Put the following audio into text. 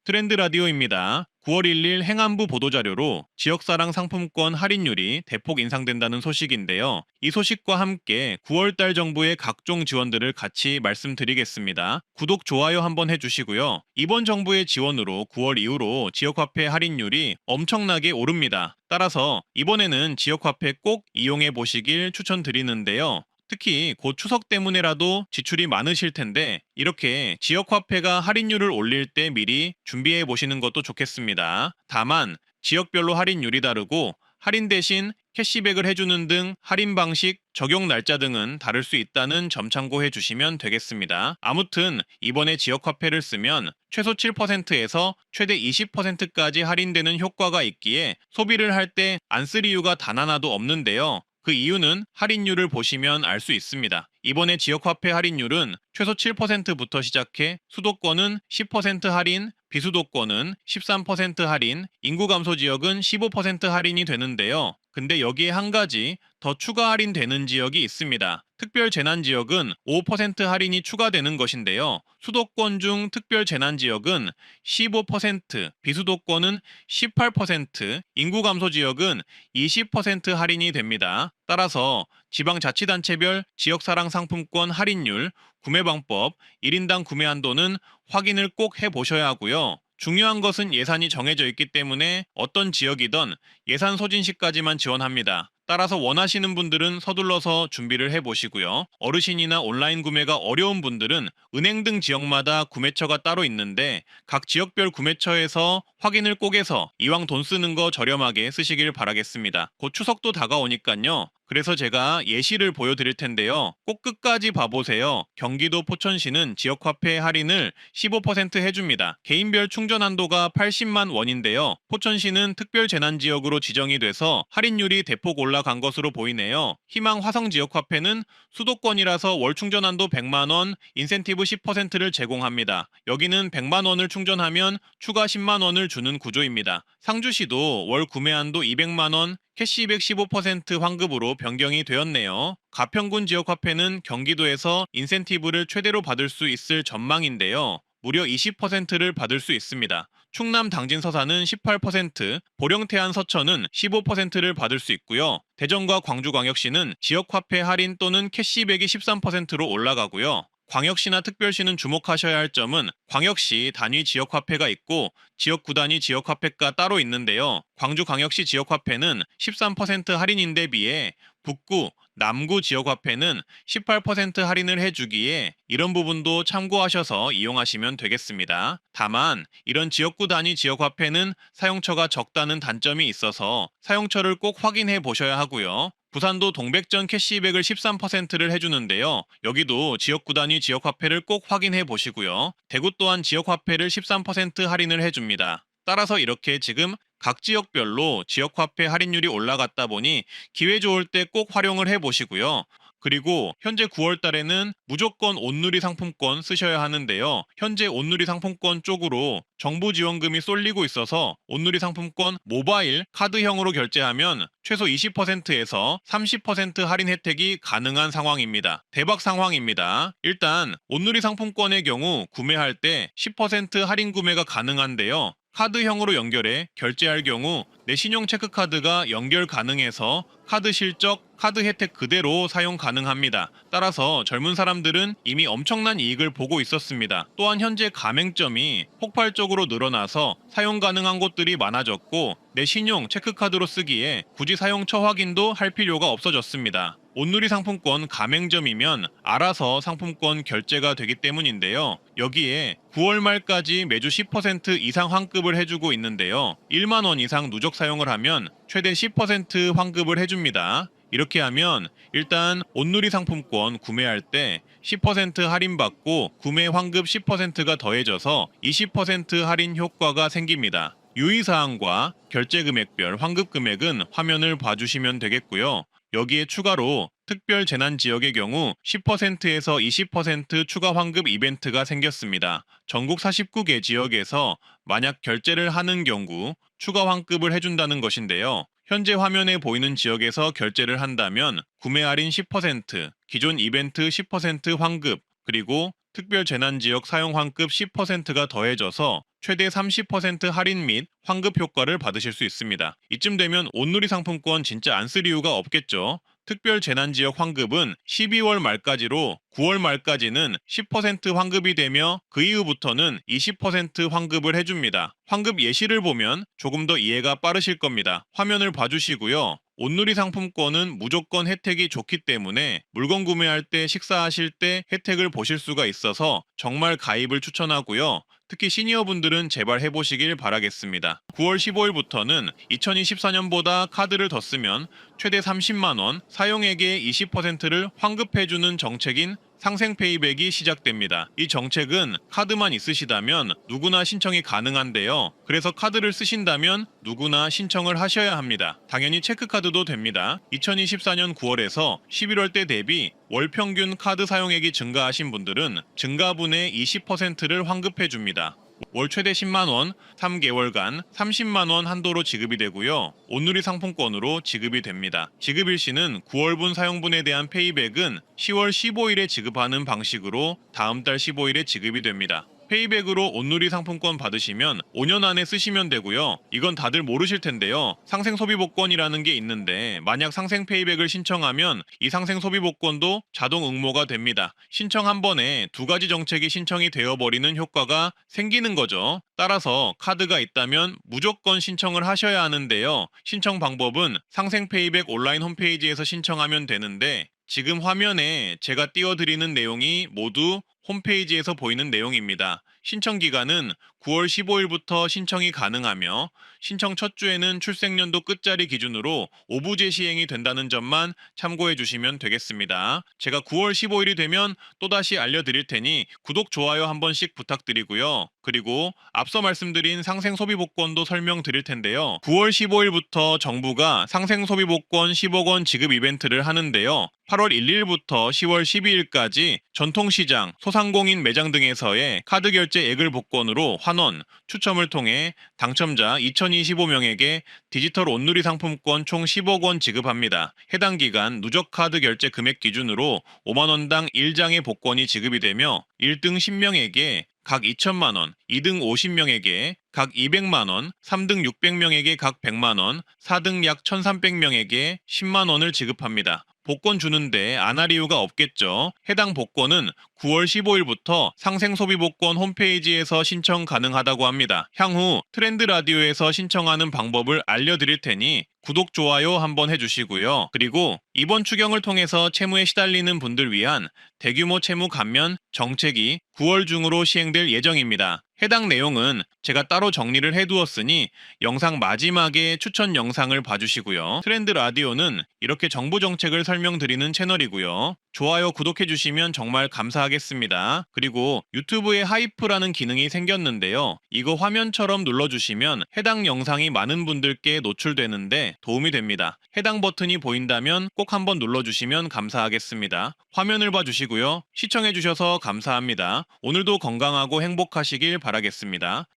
트렌드 라디오입니다. 9월 1일 행안부 보도자료로 지역사랑 상품권 할인율이 대폭 인상된다는 소식인데요. 이 소식과 함께 9월달 정부의 각종 지원들을 같이 말씀드리겠습니다. 구독, 좋아요 한번 해주시고요. 이번 정부의 지원으로 9월 이후로 지역화폐 할인율이 엄청나게 오릅니다. 따라서 이번에는 지역화폐 꼭 이용해 보시길 추천드리는데요. 특히 곧 추석 때문에라도 지출이 많으실 텐데 이렇게 지역화폐가 할인율을 올릴 때 미리 준비해 보시는 것도 좋겠습니다. 다만 지역별로 할인율이 다르고 할인 대신 캐시백을 해주는 등 할인 방식, 적용 날짜 등은 다를 수 있다는 점 참고해 주시면 되겠습니다. 아무튼 이번에 지역화폐를 쓰면 최소 7%에서 최대 20%까지 할인되는 효과가 있기에 소비를 할 때 안 쓸 이유가 단 하나도 없는데요. 그 이유는 할인율을 보시면 알 수 있습니다. 이번에 지역화폐 할인율은 최소 7%부터 시작해 수도권은 10% 할인, 비수도권은 13% 할인, 인구 감소 지역은 15% 할인이 되는데요. 근데 여기에 한 가지 더 추가 할인되는 지역이 있습니다. 특별 재난 지역은 5% 할인이 추가되는 것인데요. 수도권 중 특별 재난 지역은 15%, 비수도권은 18%, 인구 감소 지역은 20% 할인이 됩니다. 따라서 지방자치단체별 지역사랑 상품권 할인율, 구매 방법, 1인당 구매 한도는 확인을 꼭 해보셔야 하고요. 중요한 것은 예산이 정해져 있기 때문에 어떤 지역이든 예산 소진 시까지만 지원합니다. 따라서 원하시는 분들은 서둘러서 준비를 해보시고요. 어르신이나 온라인 구매가 어려운 분들은 은행 등 지역마다 구매처가 따로 있는데 각 지역별 구매처에서 확인을 꼭 해서 이왕 돈 쓰는 거 저렴하게 쓰시길 바라겠습니다. 곧 추석도 다가오니까요. 그래서 제가 예시를 보여드릴 텐데요. 꼭 끝까지 봐보세요. 경기도 포천시는 지역화폐 할인을 15% 해줍니다. 개인별 충전 한도가 80만 원인데요. 포천시는 특별재난지역으로 지정이 돼서 할인율이 대폭 올라간 것으로 보이네요. 희망 화성 지역화폐는 수도권이라서 월 충전 한도 100만 원, 인센티브 10%를 제공합니다. 여기는 100만 원을 충전하면 추가 10만 원을 주는 구조입니다. 상주시도 월 구매 한도 200만 원, 캐시백 15% 환급으로 변경이 되었네요. 가평군 지역화폐는 경기도에서 인센티브를 최대로 받을 수 있을 전망인데요. 무려 20%를 받을 수 있습니다. 충남 당진 서산은 18%, 보령태안 서천은 15%를 받을 수 있고요. 대전과 광주광역시는 지역화폐 할인 또는 캐시백이 13%로 올라가고요. 광역시나 특별시는 주목하셔야 할 점은 광역시 단위 지역화폐가 있고 지역구 단위 지역화폐가 따로 있는데요. 광주광역시 지역화폐는 13% 할인인데 비해 북구, 남구 지역화폐는 18% 할인을 해주기에 이런 부분도 참고하셔서 이용하시면 되겠습니다. 다만 이런 지역구 단위 지역화폐는 사용처가 적다는 단점이 있어서 사용처를 꼭 확인해 보셔야 하고요. 부산도 동백전 캐시백을 13%를 해주는데요. 여기도 지역구 단위 지역화폐를 꼭 확인해 보시고요. 대구 또한 지역화폐를 13% 할인을 해줍니다. 따라서 이렇게 지금 각 지역별로 지역화폐 할인율이 올라갔다 보니 기회 좋을 때 꼭 활용을 해 보시고요. 그리고 현재 9월 달에는 무조건 온누리 상품권 쓰셔야 하는데요. 현재 온누리 상품권 쪽으로 정부 지원금이 쏠리고 있어서 온누리 상품권 모바일 카드형으로 결제하면 최소 20%에서 30% 할인 혜택이 가능한 상황입니다. 대박 상황입니다. 일단 온누리 상품권의 경우 구매할 때 10% 할인 구매가 가능한데요. 카드형으로 연결해 결제할 경우 내 신용 체크카드가 연결 가능해서 카드 실적, 카드 혜택 그대로 사용 가능합니다. 따라서 젊은 사람들은 이미 엄청난 이익을 보고 있었습니다. 또한 현재 가맹점이 폭발적으로 늘어나서 사용 가능한 곳들이 많아졌고 내 신용 체크카드로 쓰기에 굳이 사용처 확인도 할 필요가 없어졌습니다. 온누리 상품권 가맹점이면 알아서 상품권 결제가 되기 때문인데요. 여기에 9월 말까지 매주 10% 이상 환급을 해주고 있는데요. 1만 원 이상 누적 사용을 하면 최대 10% 환급을 해줍니다. 이렇게 하면 일단 온누리 상품권 구매할 때 10% 할인받고 구매 환급 10%가 더해져서 20% 할인 효과가 생깁니다. 유의사항과 결제 금액별 환급 금액은 화면을 봐주시면 되겠고요. 여기에 추가로 특별 재난 지역의 경우 10%에서 20% 추가 환급 이벤트가 생겼습니다. 전국 49개 지역에서 만약 결제를 하는 경우 추가 환급을 해준다는 것인데요. 현재 화면에 보이는 지역에서 결제를 한다면 구매 할인 10%, 기존 이벤트 10% 환급, 그리고 특별 재난 지역 사용 환급 10%가 더해져서 최대 30% 할인 및 환급 효과를 받으실 수 있습니다. 이쯤 되면 온누리 상품권 진짜 안 쓸 이유가 없겠죠. 특별 재난지역 환급은 12월 말까지로 9월 말까지는 10% 환급이 되며 그 이후부터는 20% 환급을 해줍니다. 환급 예시를 보면 조금 더 이해가 빠르실 겁니다. 화면을 봐주시고요. 온누리 상품권은 무조건 혜택이 좋기 때문에 물건 구매할 때 식사하실 때 혜택을 보실 수가 있어서 정말 가입을 추천하고요. 특히 시니어분들은 제발 해보시길 바라겠습니다. 9월 15일부터는 2024년보다 카드를 더 쓰면 최대 30만원, 사용액의 20%를 환급해주는 정책인 상생페이백이 시작됩니다. 이 정책은 카드만 있으시다면 누구나 신청이 가능한데요. 그래서 카드를 쓰신다면 누구나 신청을 하셔야 합니다. 당연히 체크카드도 됩니다. 2024년 9월에서 11월 때 대비 월 평균 카드 사용액이 증가하신 분들은 증가분의 20%를 환급해 줍니다. 월 최대 10만원, 3개월간 30만원 한도로 지급이 되고요. 온누리 상품권으로 지급이 됩니다. 지급일시는 9월분 사용분에 대한 페이백은 10월 15일에 지급하는 방식으로 다음 달 15일에 지급이 됩니다. 페이백으로 온누리 상품권 받으시면 5년 안에 쓰시면 되고요. 이건 다들 모르실 텐데요. 상생소비복권이라는 게 있는데 만약 상생페이백을 신청하면 이 상생소비복권도 자동 응모가 됩니다. 신청 한 번에 두 가지 정책이 신청이 되어버리는 효과가 생기는 거죠. 따라서 카드가 있다면 무조건 신청을 하셔야 하는데요. 신청 방법은 상생페이백 온라인 홈페이지에서 신청하면 되는데 지금 화면에 제가 띄워드리는 내용이 모두 홈페이지에서 보이는 내용입니다. 신청 기간은 9월 15일부터 신청이 가능하며 신청 첫 주에는 출생연도 끝자리 기준으로 오부제 시행이 된다는 점만 참고해 주시면 되겠습니다. 제가 9월 15일이 되면 또다시 알려드릴 테니 구독, 좋아요 한 번씩 부탁드리고요. 그리고 앞서 말씀드린 상생소비복권도 설명드릴 텐데요. 9월 15일부터 정부가 상생소비복권 10억 원 지급 이벤트를 하는데요. 8월 1일부터 10월 12일까지 전통시장, 소상공인 매장 등에서의 카드 결제액을 복권으로 환원, 추첨을 통해 당첨자 2025명에게 디지털 온누리 상품권 총 10억 원 지급합니다. 해당 기간 누적 카드 결제 금액 기준으로 5만 원당 1장의 복권이 지급이 되며 1등 10명에게 각 2천만 원, 2등 50명에게 각 200만 원, 3등 600명에게 각 100만 원, 4등 약 1,300명에게 10만 원을 지급합니다. 복권 주는데 안 할 이유가 없겠죠. 해당 복권은 9월 15일부터 상생소비복권 홈페이지에서 신청 가능하다고 합니다. 향후 트렌드 라디오에서 신청하는 방법을 알려드릴 테니 구독, 좋아요 한번 해주시고요. 그리고 이번 추경을 통해서 채무에 시달리는 분들 위한 대규모 채무 감면 정책이 9월 중으로 시행될 예정입니다. 해당 내용은 제가 따로 정리를 해두었으니 영상 마지막에 추천 영상을 봐주시고요. 트렌드 라디오는 이렇게 정부 정책을 설명드리는 채널이고요. 좋아요, 구독해주시면 정말 감사하겠습니다. 그리고 유튜브에 하이프라는 기능이 생겼는데요. 이거 화면처럼 눌러주시면 해당 영상이 많은 분들께 노출되는데 도움이 됩니다. 해당 버튼이 보인다면 꼭 한번 눌러주시면 감사하겠습니다. 화면을 봐주시고요. 시청해주셔서 감사합니다. 오늘도 건강하고 행복하시길 바라겠습니다.